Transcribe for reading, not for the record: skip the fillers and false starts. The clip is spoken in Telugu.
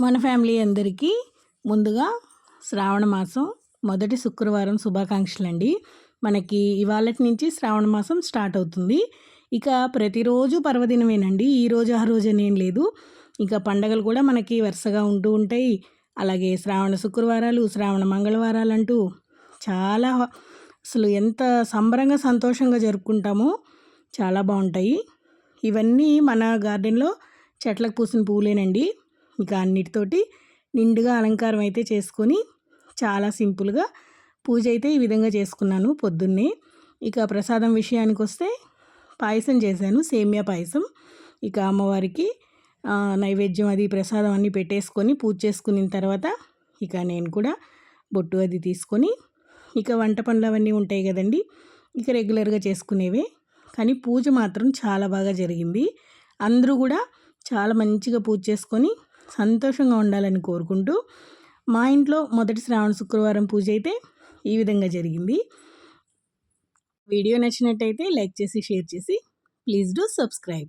మన ఫ్యామిలీ అందరికీ ముందుగా శ్రావణ మాసం మొదటి శుక్రవారం శుభాకాంక్షలండి. మనకి ఇవాళటి నుంచి శ్రావణ మాసం స్టార్ట్ అవుతుంది. ఇక ప్రతిరోజు పర్వదినమేనండి. ఈరోజు ఆ రోజని ఏం లేదు. ఇక పండగలు కూడా మనకి వరుసగా ఉంటూ ఉంటాయి. అలాగే శ్రావణ శుక్రవారాలు, శ్రావణ మంగళవారాలంటూ చాలా అసలు ఎంత సంబరంగా సంతోషంగా జరుపుకుంటామో చాలా బాగుంటాయి. ఇవన్నీ మన గార్డెన్లో చెట్లకు పూసిన పువ్వులేనండి. ఇక అన్నిటితోటి నిండుగా అలంకారం అయితే చేసుకొని చాలా సింపుల్గా పూజ అయితే ఈ విధంగా చేసుకున్నాను పొద్దున్నే. ఇక ప్రసాదం విషయానికి వస్తే పాయసం చేశాను, సేమియా పాయసం. ఇక అమ్మవారికి నైవేద్యం అది ప్రసాదం అన్నీ పెట్టేసుకొని పూజ చేసుకున్న తర్వాత ఇక నేను కూడా బొట్టు అది తీసుకొని ఇక వంట పనులు అవన్నీ ఉంటాయి కదండి, ఇక రెగ్యులర్గా చేసుకునేవే. కానీ పూజ మాత్రం చాలా బాగా జరిగింది. అందరూ కూడా చాలా మంచిగా పూజ చేసుకొని సంతోషంగా ఉండాలని కోరుకుంటూ మా ఇంట్లో మొదటి శ్రావణ శుక్రవారం పూజ అయితే ఈ విధంగా జరిగింది. వీడియో నచ్చినట్టయితే లైక్ చేసి షేర్ చేసి ప్లీజ్ డూ సబ్స్క్రైబ్.